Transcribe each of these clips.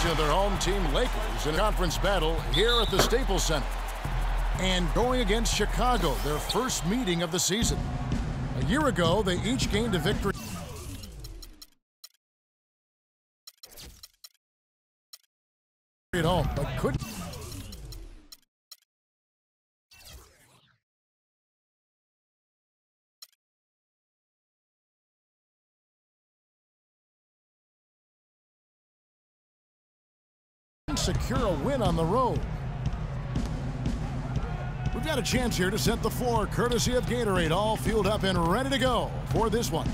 of their home team, Lakers, in a conference battle here at the Staples Center. And going against Chicago, their first meeting of the season. A year ago, they each gained a victory at home, but couldn't secure a win on the road. We've got a chance here to set the floor, courtesy of Gatorade, all fueled up and ready to go for this one.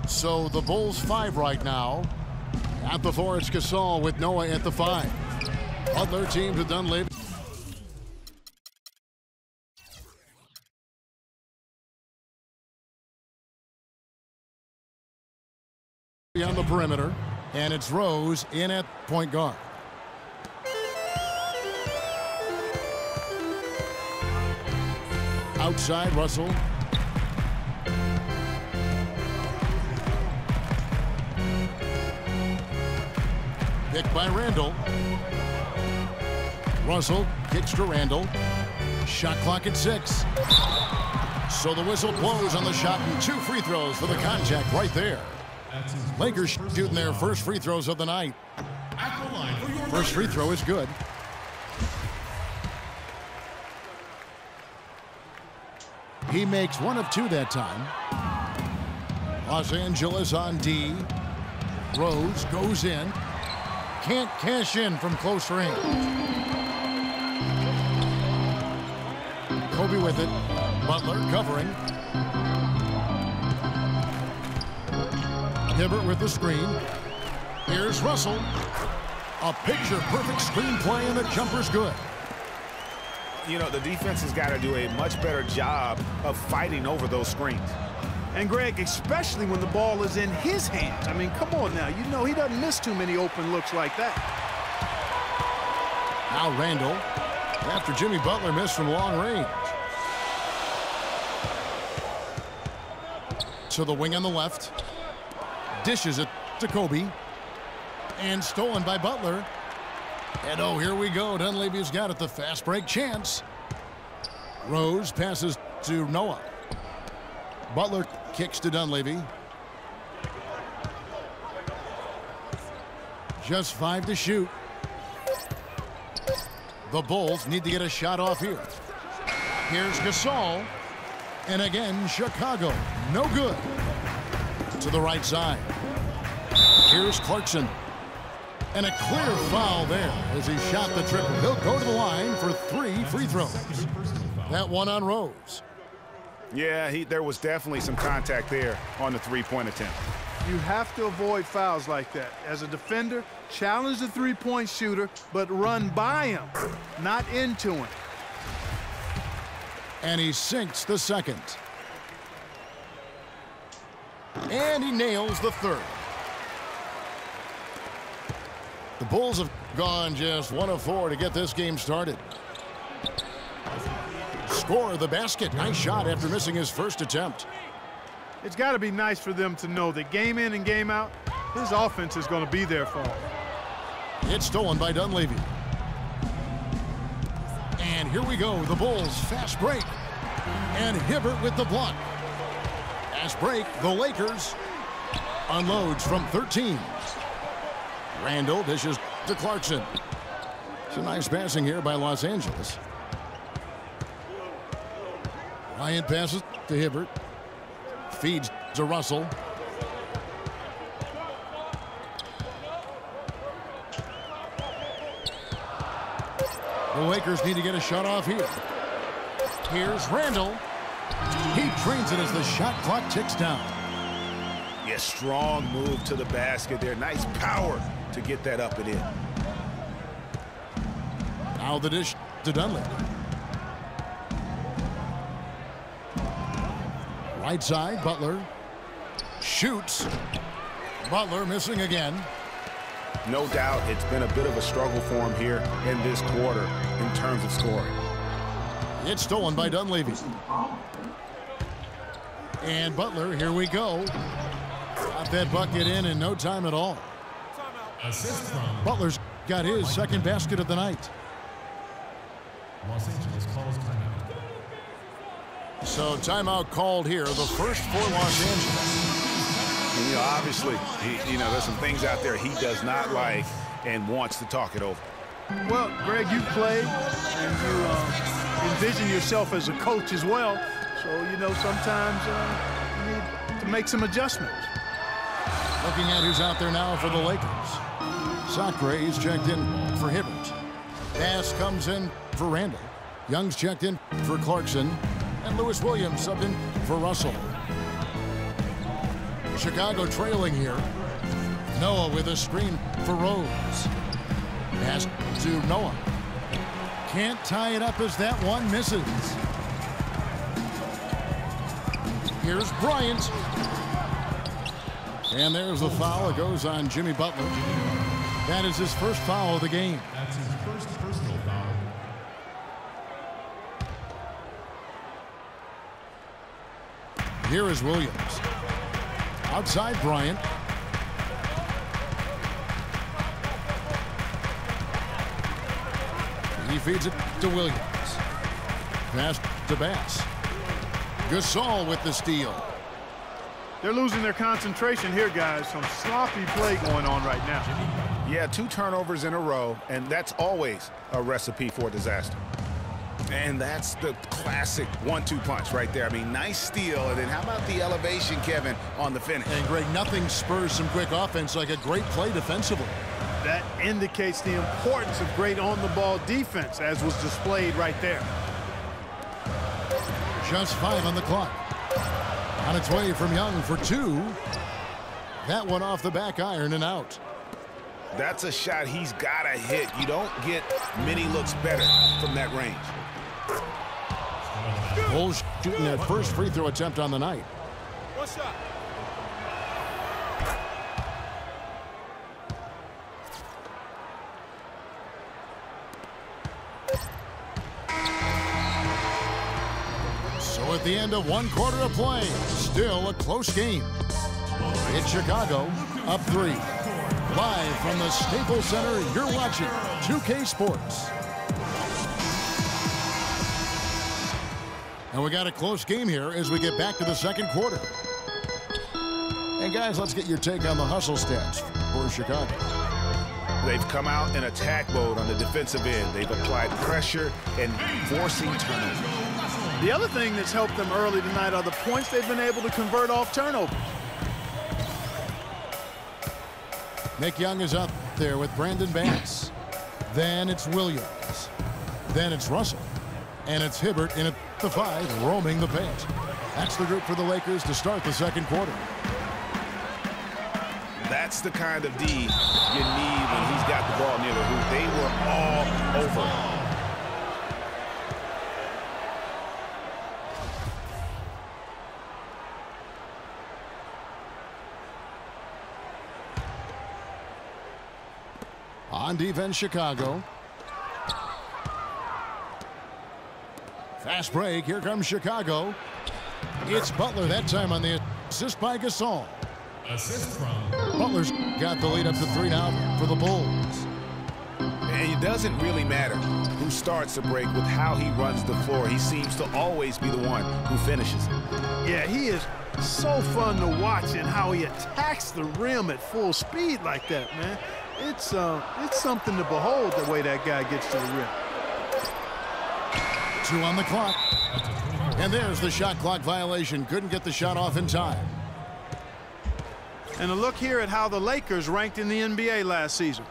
So the Bulls 5 right now. At the 4, it's Gasol with Noah at the 5. Butler teams with Dunleavy. On the perimeter, and it's Rose in at point guard. Outside, Russell. Picked by Randall. Russell kicks to Randall. Shot clock at 6. So the whistle blows on the shot and 2 free throws for the contact right there. Lakers shooting their first free throws of the night. First free throw is good. He makes 1 of 2 that time. Los Angeles on D. Rose goes in. Can't cash in from close range. Kobe with it. Butler covering. Hibbert with the screen. Here's Russell. A picture-perfect screenplay, and the jumper's good. You know, the defense has got to do a much better job of fighting over those screens. And, Greg, especially when the ball is in his hands. I mean, come on now. You know he doesn't miss too many open looks like that. Now Randall, after Jimmy Butler missed from long range. To the wing on the left. Dishes it to Kobe. And stolen by Butler. And oh, here we go. Dunleavy's got it. The fast break chance. Rose passes to Noah. Butler kicks to Dunleavy. Just 5 to shoot. The Bulls need to get a shot off here. Here's Gasol. And again, Chicago. No good. To the right side. Here's Clarkson. And a clear foul there as he shot the triple. He'll go to the line for 3 free throws. That one on Rose. Yeah, there was definitely some contact there on the three-point attempt. You have to avoid fouls like that. As a defender, challenge the three-point shooter, but run by him, not into him. And he sinks the second. And he nails the third. The Bulls have gone just 1 of 4 to get this game started. Score the basket. Nice shot after missing his first attempt. It's got to be nice for them to know that game in and game out, his offense is going to be there for him. It's stolen by Dunleavy. And here we go. The Bulls fast break. And Hibbert with the block. Fast break. The Lakers unloads from 13. Randall dishes to Clarkson. It's a nice passing here by Los Angeles. Ryan passes to Hibbert. Feeds to Russell. The Lakers need to get a shot off here. Here's Randall. He drains it as the shot clock ticks down. Yeah, strong move to the basket there. Nice power to get that up and in. Now the dish to Dunleavy. Right side, Butler. Shoots. Butler missing again. No doubt it's been a bit of a struggle for him here in this quarter in terms of scoring. It's stolen by Dunleavy. And Butler, here we go. Got that bucket in no time at all. Assist from Butler's got his second basket of the night. Los Angeles calls timeout. So timeout called here, the first for Los Angeles. And, obviously, there's some things out there he does not like and wants to talk it over. Well, Greg, you played and you envision yourself as a coach as well. So, sometimes you need to make some adjustments. Looking at who's out there now for the Lakers. Sacre is checked in for Hibbert. Pass comes in for Randall. Young's checked in for Clarkson. And Lewis Williams subbed in for Russell. Chicago trailing here. Noah with a screen for Rose. Pass to Noah. Can't tie it up as that one misses. Here's Bryant. And there's the foul. It goes on Jimmy Butler. That is his first foul of the game. That's his first personal foul. Here is Williams. Outside Bryant. He feeds it to Williams. Pass to Bass. Gasol with the steal. They're losing their concentration here, guys. Some sloppy play going on right now. Yeah, 2 turnovers in a row, and that's always a recipe for disaster. And that's the classic 1-2 punch right there. I mean, nice steal, and then how about the elevation, Kevin, on the finish? And Greg, nothing spurs some quick offense like a great play defensively. That indicates the importance of great on-the-ball defense, as was displayed right there. Just 5 on the clock. On its way from Young for 2. That one off the back iron and out. That's a shot he's got to hit. You don't get many looks better from that range. Bulls shooting that first free throw attempt on the night. One shot. So at the end of 1 quarter of play, still a close game. It's Chicago up 3. Live from the Staples Center, you're watching 2K Sports. And we got a close game here as we get back to the second quarter. And guys, let's get your take on the hustle stats for Chicago. They've come out in attack mode on the defensive end. They've applied pressure and forcing turnovers. The other thing that's helped them early tonight are the points they've been able to convert off turnovers. Nick Young is up there with Brandon Bass. Then it's Williams. Then it's Russell. And it's Hibbert in at the 5, roaming the paint. That's the group for the Lakers to start the second quarter. That's the kind of D you need when he's got the ball near the hoop. They were all over. On defense, Chicago. Fast break. Here comes Chicago. It's Butler that time on the assist by Gasol. Assist from Butler's got the lead up to 3 now for the Bulls. And it doesn't really matter who starts the break with how he runs the floor. He seems to always be the one who finishes it. Yeah, he is so fun to watch and how he attacks the rim at full speed like that, man. It's something to behold the way that guy gets to the rim. 2 on the clock. And there's the shot clock violation. Couldn't get the shot off in time. And a look here at how the Lakers ranked in the NBA last season.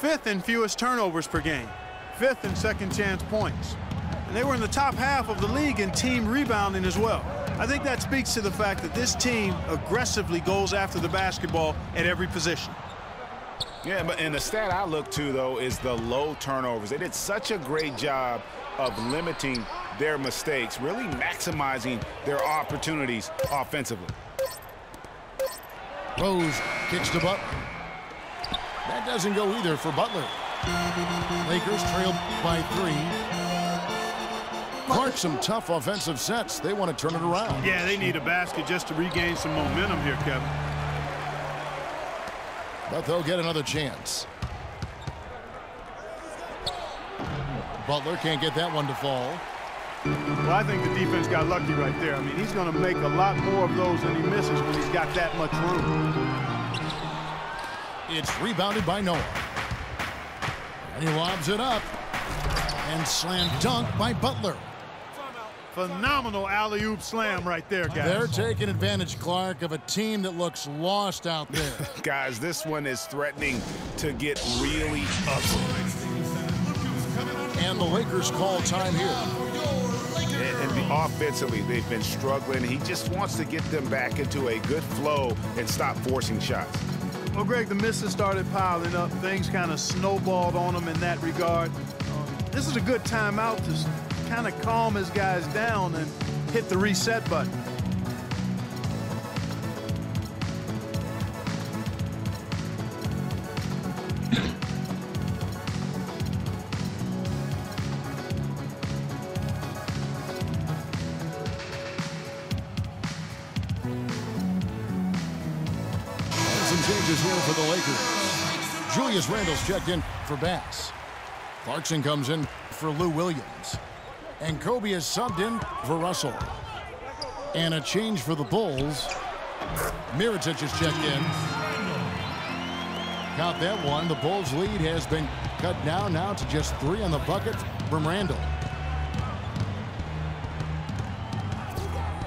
5th in fewest turnovers per game. 5th in second chance points. And they were in the top half of the league in team rebounding as well. I think that speaks to the fact that this team aggressively goes after the basketball at every position. Yeah, and the stat I look to, though, is the low turnovers. They did such a great job of limiting their mistakes, really maximizing their opportunities offensively. Rose kicks to Butler. That doesn't go either for Butler. Lakers trail by 3. Clark, some tough offensive sets. They want to turn it around. Yeah, they need a basket just to regain some momentum here, Kevin. but they'll get another chance. Butler can't get that one to fall. Well, I think the defense got lucky right there. I mean, he's going to make a lot more of those than he misses when he's got that much room. It's rebounded by Noah. And he lobs it up. And slam dunk by Butler. Phenomenal alley-oop slam right there, guys. They're taking advantage, Clark, of a team that looks lost out there. Guys, this one is threatening to get really ugly. And the Lakers call time here. And offensively, they've been struggling. He just wants to get them back into a good flow and stop forcing shots. Well, Greg, the misses started piling up. Things kind of snowballed on him in that regard. This is a good timeout to kind of calm his guys down and hit the reset button. Some changes here for the Lakers. Julius Randle's checked in for Bass. Clarkson comes in for Lou Williams. And Kobe is subbed in for Russell. And a change for the Bulls. Mirotic is checked in. Count that one. The Bulls' lead has been cut down now to just 3 on the bucket from Randle.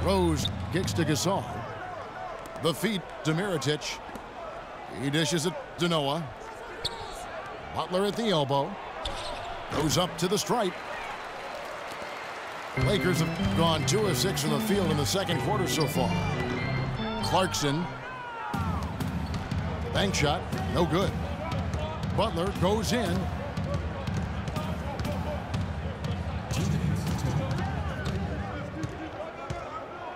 Rose kicks to Gasol. The feed to Mirotic. He dishes it to Noah. Butler at the elbow. Goes up to the stripe. Lakers have gone 2 of 6 from the field in the second quarter so far. Clarkson. Bank shot. No good. Butler goes in.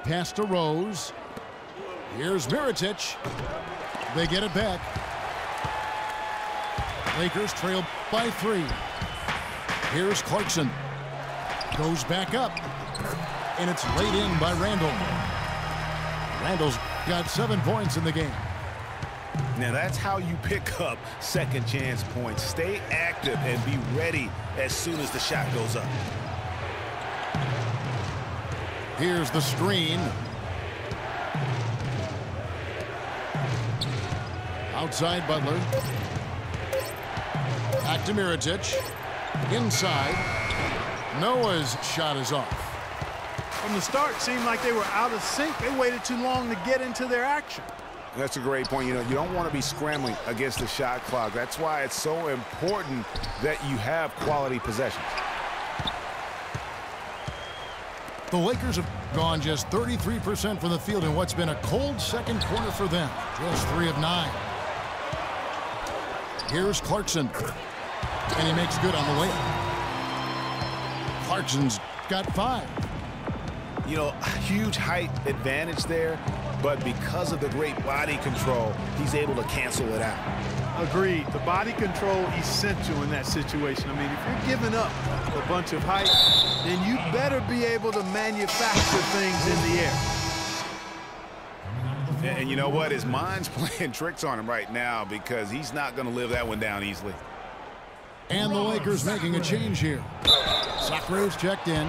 Pass to Rose. Here's Mirotic. They get it back. Lakers trail by 3. Here's Clarkson. Goes back up. And it's laid in by Randle. Randle's got 7 points in the game. Now that's how you pick up second chance points. Stay active and be ready as soon as the shot goes up. Here's the screen. Outside Butler. Back to Mirotic. Inside. Noah's shot is off. From the start, it seemed like they were out of sync. They waited too long to get into their action. That's a great point. You know, you don't want to be scrambling against the shot clock. That's why it's so important that you have quality possessions. The Lakers have gone just 33% from the field in what's been a cold second quarter for them. Just 3 of 9. Here's Clarkson. And he makes good on the layup. Clarkson's got 5. You know, huge height advantage there, but because of the great body control, he's able to cancel it out. Agreed. The body control essential in that situation. I mean, if you're giving up a bunch of height, then you better be able to manufacture things in the air. And you know what? His mind's playing tricks on him right now because he's not going to live that one down easily. And the Lakers making a change here. Sacré's checked in.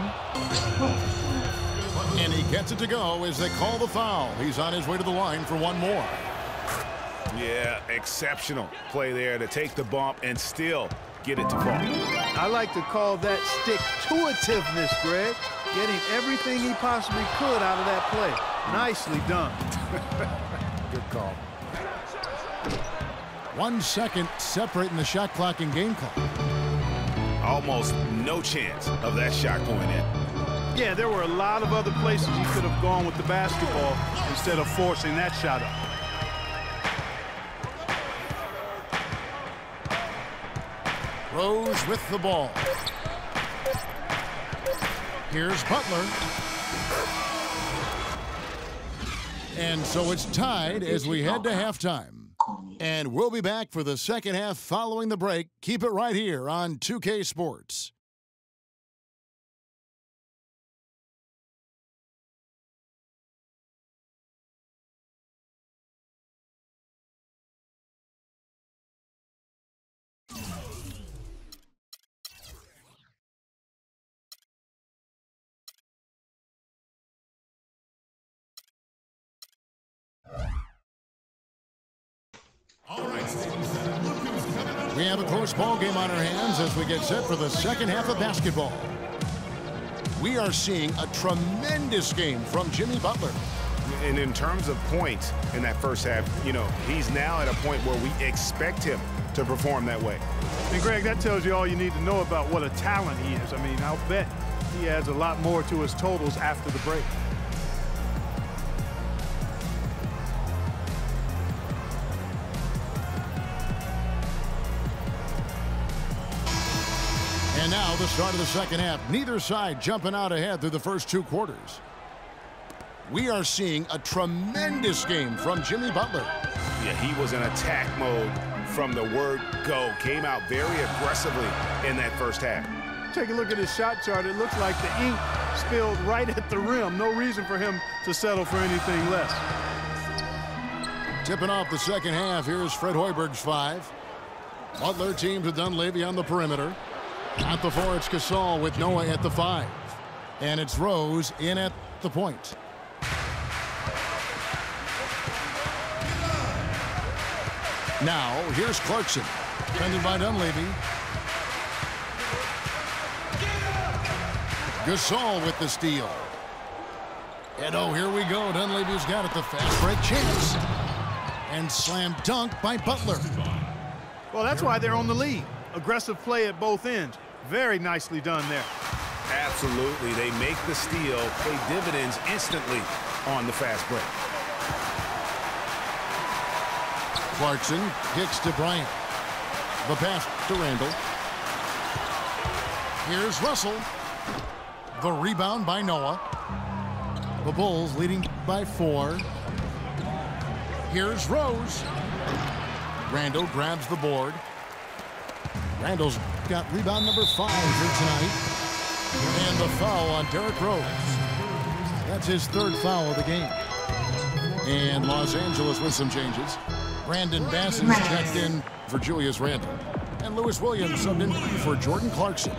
And he gets it to go as they call the foul. He's on his way to the line for one more. Yeah, exceptional play there to take the bump and still get it to fall. I like to call that stick-to-itiveness, Greg. Getting everything he possibly could out of that play. Nicely done. Good call. 1 second separating the shot clock and game clock. Almost no chance of that shot going in. Yeah, there were a lot of other places he could have gone with the basketball instead of forcing that shot up. Rose with the ball. Here's Butler. And so it's tied as we head to halftime. And we'll be back for the second half following the break. Keep it right here on 2K Sports. All right, Stadium 7, look who's coming up. We have a close ball game on our hands as we get set for the second half of basketball. We are seeing a tremendous game from Jimmy Butler. And in terms of points in that first half, you know, he's now at a point where we expect him to perform that way. And Greg, that tells you all you need to know about what a talent he is. I mean, I'll bet he adds a lot more to his totals after the break. And now the start of the second half. Neither side jumping out ahead through the first 2 quarters. We are seeing a tremendous game from Jimmy Butler. Yeah, he was in attack mode from the word go. Came out very aggressively in that first half. Take a look at his shot chart. It looks like the ink spilled right at the rim. No reason for him to settle for anything less. Tipping off the second half, here's Fred Hoiberg's 5. Butler teams with Dunleavy on the perimeter. At the 4, it's Gasol with Noah at the 5. And it's Rose in at the point. Now, here's Clarkson. Defended by Dunleavy. Gasol with the steal. And oh, here we go. Dunleavy's got it. The fast break chance. And slam dunk by Butler. Well, that's why they're on the lead. Aggressive play at both ends. Very nicely done there. Absolutely. They make the steal, pay dividends instantly on the fast break. Clarkson kicks to Bryant. The pass to Randall. Here's Russell. The rebound by Noah. The Bulls leading by 4. Here's Rose. Randall grabs the board. Randall's got rebound number 5 here tonight. And the foul on Derrick Rose. That's his 3rd foul of the game. And Los Angeles with some changes. Brandon Basson's checked in for Julius Randle. And Lewis Williams subbed in for Jordan Clarkson.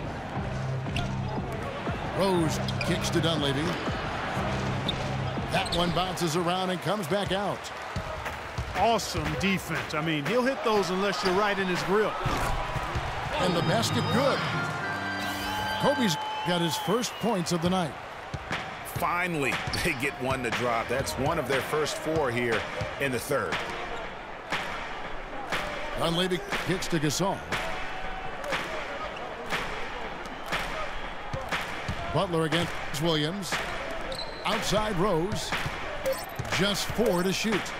Rose kicks to Dunleavy. That one bounces around and comes back out. Awesome defense. I mean, he'll hit those unless you're right in his grill. And the basket good. Kobe's got his first points of the night. Finally, they get one to drop. That's one of their first 4 here in the 3rd. Dunleavy kicks to Gasol. Butler against Williams. Outside Rose. Just 4 to shoot.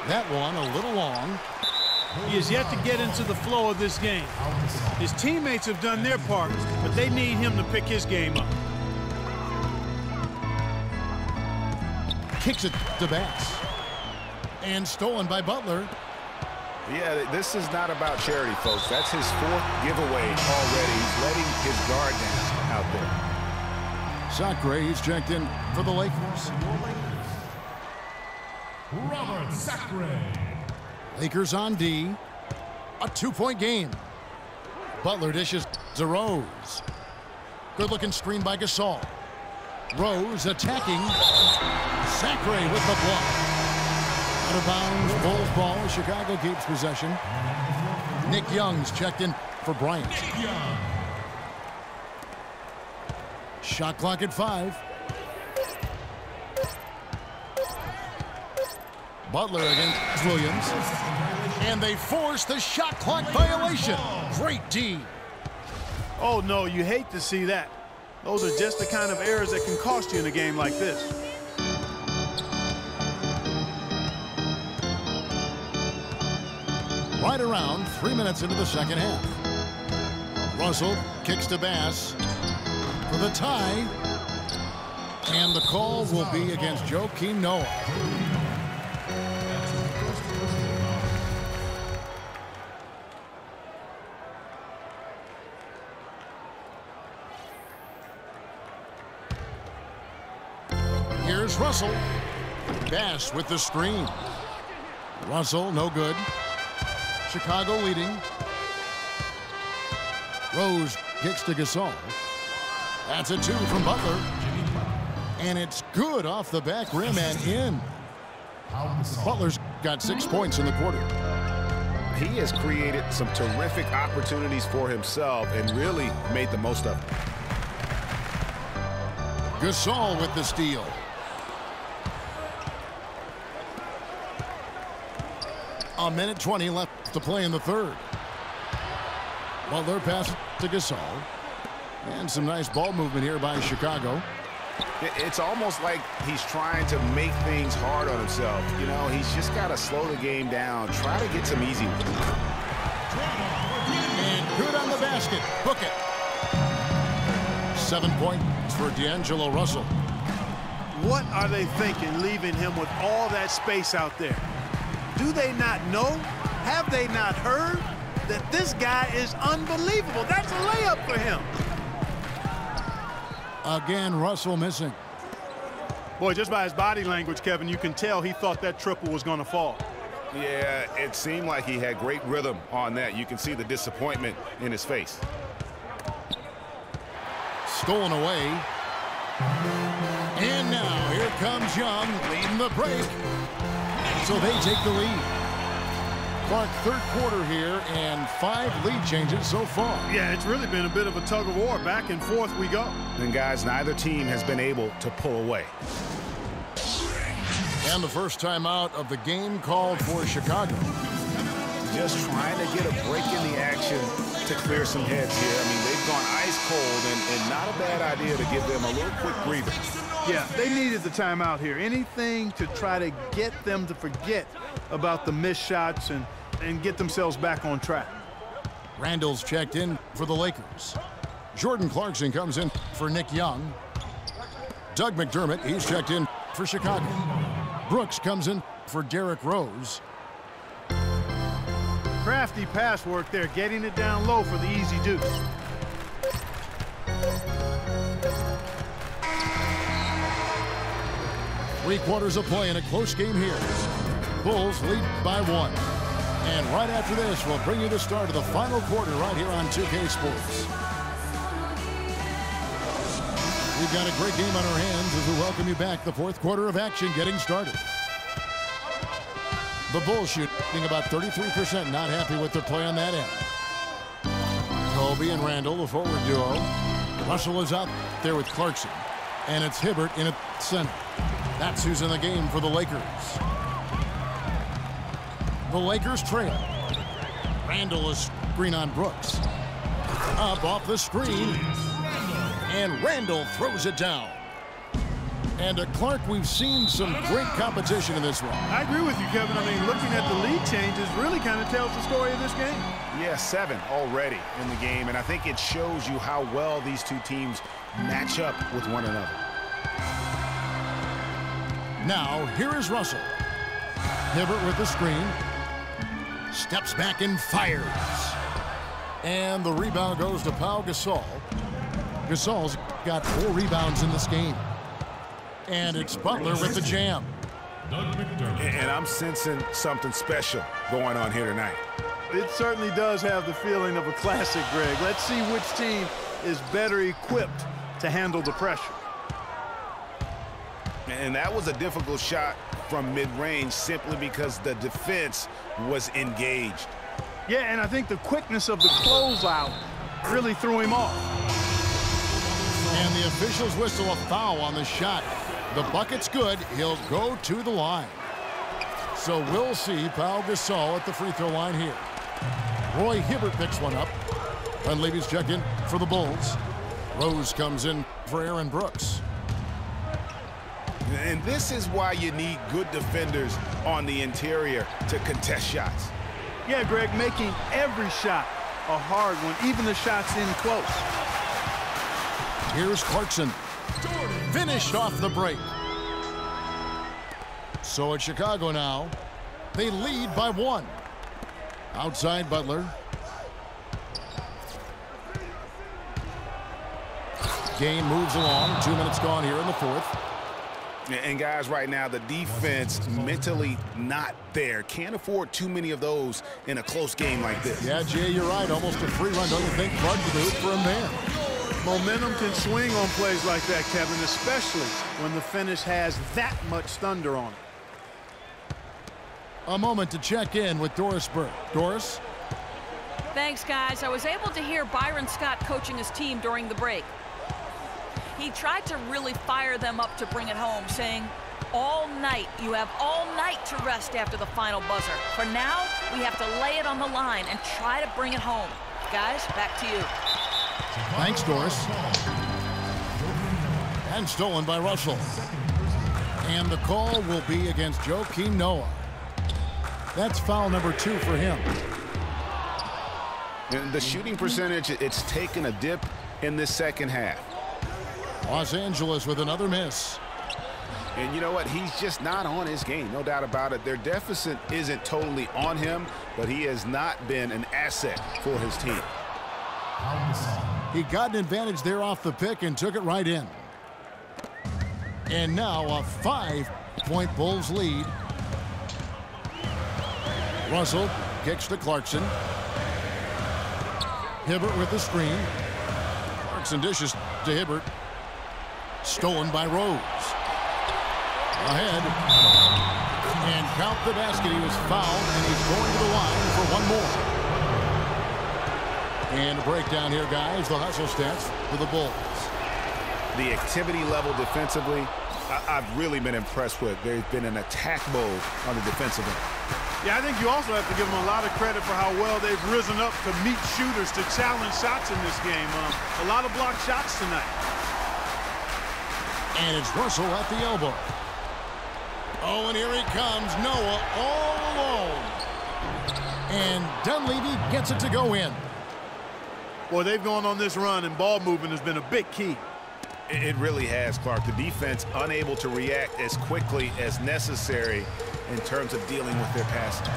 That one a little long. He has yet to get into the flow of this game. His teammates have done their part, but they need him to pick his game up. Kicks it to Bass. And stolen by Butler. Yeah, this is not about charity, folks. That's his 4th giveaway already. He's letting his guard down out there. Sacre, he's checked in for the Lakers. Robert Sacre. Lakers on D. A 2-point game. Butler dishes to Rose. Good-looking screen by Gasol. Rose attacking. Sacre with the block. Out of bounds, Bulls ball. Chicago keeps possession. Nick Young's checked in for Bryant. Shot clock at 5. Butler against Williams. And they force the shot clock violation. Great D. Oh, no, you hate to see that. Those are just the kind of errors that can cost you in a game like this. Right around 3 minutes into the second half. Russell kicks to Bass for the tie. And the call will be against Joakim Noah. Here's Russell. Bass with the screen. Russell, no good. Chicago leading. Rose kicks to Gasol. That's a 2 from Butler. And it's good off the back rim and in. Butler's got 6 points in the quarter. He has created some terrific opportunities for himself and really made the most of it. Gasol with the steal. A minute 20 left to play in the third. Butler passes to Gasol. And some nice ball movement here by Chicago. It's almost like he's trying to make things hard on himself. You know, he's just got to slow the game down, try to get some easy ones. And good on the basket. Hook it. 7 points for D'Angelo Russell. What are they thinking leaving him with all that space out there? Do they not know? Have they not heard that this guy is unbelievable? That's a layup for him. Again, Russell missing. Boy, just by his body language, Kevin, you can tell he thought that triple was going to fall. Yeah, it seemed like he had great rhythm on that. You can see the disappointment in his face. Stolen away. And now here comes Young leading the break. So they take the lead. Clark, third quarter here, and 5 lead changes so far. Yeah, it's really been a bit of a tug of war. Back and forth we go. And guys, neither team has been able to pull away. And the first time out of the game called for Chicago. Just trying to get a break in the action to clear some heads here. I mean, they've gone ice cold, and not a bad idea to give them a little quick breather. Yeah, they needed the timeout here. Anything to try to get them to forget about the missed shots and get themselves back on track. Randall's checked in for the Lakers. Jordan Clarkson comes in for Nick Young. Doug McDermott, he's checked in for Chicago. Brooks comes in for Derrick Rose. Crafty pass work there, getting it down low for the easy deuce. Three-quarters of play in a close game here. Bulls lead by 1. And right after this, we'll bring you the start of the final quarter right here on 2K Sports. We've got a great game on our hands as we welcome you back. The fourth quarter of action getting started. The Bulls shooting about 33%, not happy with their play on that end. Kobe and Randall, the forward duo. Russell is out there with Clarkson. And it's Hibbert in at center. That's who's in the game for the Lakers. The Lakers trail. Randall is screen on Brooks. Up off the screen. And Randall throws it down. And Clark, we've seen some great competition in this one. I agree with you, Kevin. I mean, looking at the lead changes really kind of tells the story of this game. Yeah, 7 already in the game, and I think it shows you how well these two teams match up with one another. Now, here is Russell. Hibbert with the screen. Steps back and fires. And the rebound goes to Pau Gasol. Gasol's got 4 rebounds in this game. And it's Butler with the jam. And I'm sensing something special going on here tonight. It certainly does have the feeling of a classic, Greg. Let's see which team is better equipped to handle the pressure. And that was a difficult shot from mid-range simply because the defense was engaged. Yeah, and I think the quickness of the closeout really threw him off. And the officials whistle a foul on the shot. The bucket's good. He'll go to the line. So we'll see Pau Gasol at the free throw line here. Roy Hibbert picks one up. Dunleavy's checked in for the Bulls. Rose comes in for Aaron Brooks. And this is why you need good defenders on the interior to contest shots. Yeah, Greg, making every shot a hard one, even the shots in close. Here's Clarkson. Finished off the break. So it's Chicago now. They lead by 1. Outside Butler. Game moves along. 2 minutes gone here in the fourth. And guys, right now, the defense mentally not there. Can't afford too many of those in a close game like this. Yeah, Jay, you're right. Almost a free run, don't you think? Bud to do it for a man. Momentum can swing on plays like that, Kevin, especially when the finish has that much thunder on it. A moment to check in with Doris Burke. Doris? Thanks, guys. I was able to hear Byron Scott coaching his team during the break. He tried to really fire them up to bring it home, saying, all night, you have all night to rest after the final buzzer. For now, we have to lay it on the line and try to bring it home. Guys, back to you. Thanks, Doris. And stolen by Russell. And the call will be against Joakim Noah. That's foul number 2 for him. And the shooting percentage, it's taken a dip in this second half. Los Angeles with another miss. And you know what? He's just not on his game, no doubt about it. Their deficit isn't totally on him, but he has not been an asset for his team. He got an advantage there off the pick and took it right in. And now a 5-point Bulls lead. Russell kicks to Clarkson. Hibbert with the screen. Clarkson dishes to Hibbert. Stolen by Rose. Ahead. And count the basket. He was fouled, and he's going to the line for one more. And a breakdown here, guys. The hustle stats for the Bulls. The activity level defensively, I've really been impressed with. There's been an attack mode on the defensive end. Yeah, I think you also have to give them a lot of credit for how well they've risen up to meet shooters to challenge shots in this game. A lot of blocked shots tonight. And it's Russell at the elbow. Oh, and here he comes. Noah all alone. And Dunleavy gets it to go in. Boy, they've gone on this run, and ball movement has been a big key. It really has, Clark. The defense unable to react as quickly as necessary in terms of dealing with their passing.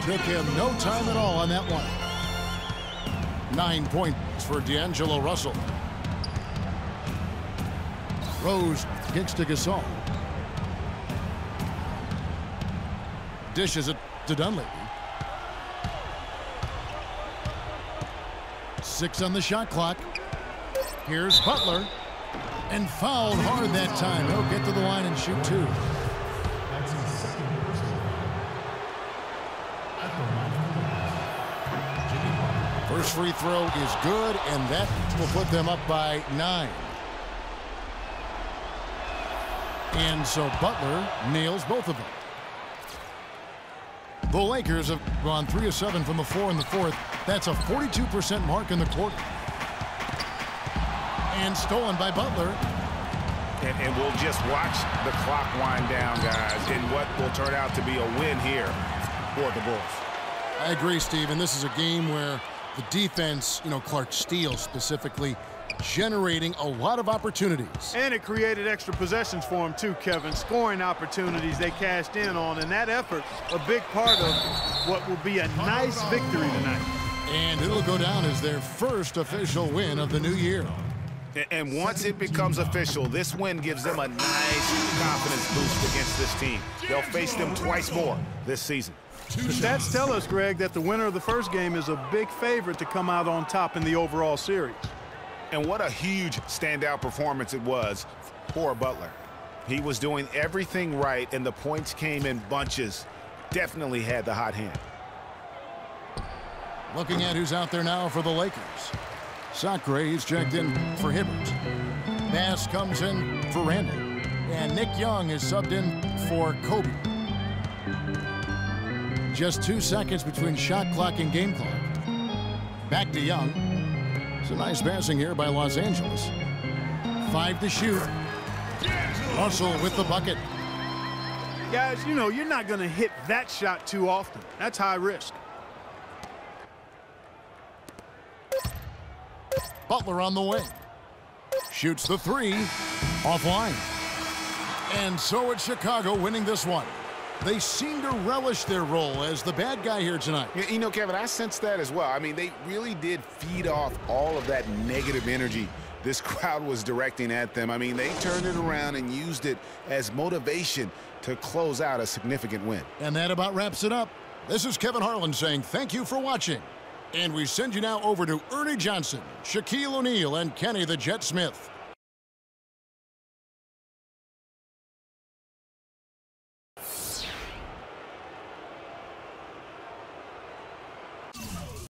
Took him no time at all on that one. 9 points for D'Angelo Russell. Rose kicks to Gasol. Dishes it to Dunleavy. 6 on the shot clock. Here's Butler. And fouled hard that time. He'll get to the line and shoot 2. First free throw is good, and that will put them up by 9. And so Butler nails both of them. The Lakers have gone 3 of 7 from the floor in the fourth. That's a 42% mark in the quarter. And stolen by Butler. And we'll just watch the clock wind down, guys, in what will turn out to be a win here for the Bulls. I agree, Steve, and this is a game where the defense, Clark Steele specifically, generating a lot of opportunities. And it created extra possessions for him too, Kevin. Scoring opportunities they cashed in on, and that effort a big part of what will be a nice victory tonight. And it'll go down as their first official win of the new year. And once it becomes official, this win gives them a nice confidence boost against this team. They'll face them twice more this season. The stats tell us, Greg, that the winner of the first game is a big favorite to come out on top in the overall series. And what a huge standout performance it was for Butler. He was doing everything right, and the points came in bunches. Definitely had the hot hand. Looking at who's out there now for the Lakers. Sacre, he's checked in for Hibbert. Bass comes in for Randall. And Nick Young is subbed in for Kobe. Just 2 seconds between shot clock and game clock. Back to Young. It's a nice passing here by Los Angeles. 5 to shoot. Russell with the bucket. Guys, you're not going to hit that shot too often. That's high risk. Butler on the wing. Shoots the 3. Offline. And so it's Chicago winning this one. They seem to relish their role as the bad guy here tonight. Kevin, I sense that as well. I mean, they really did feed off all of that negative energy this crowd was directing at them. I mean, they turned it around and used it as motivation to close out a significant win. And that about wraps it up. This is Kevin Harlan saying thank you for watching. And we send you now over to Ernie Johnson, Shaquille O'Neal, and Kenny the Jet Smith.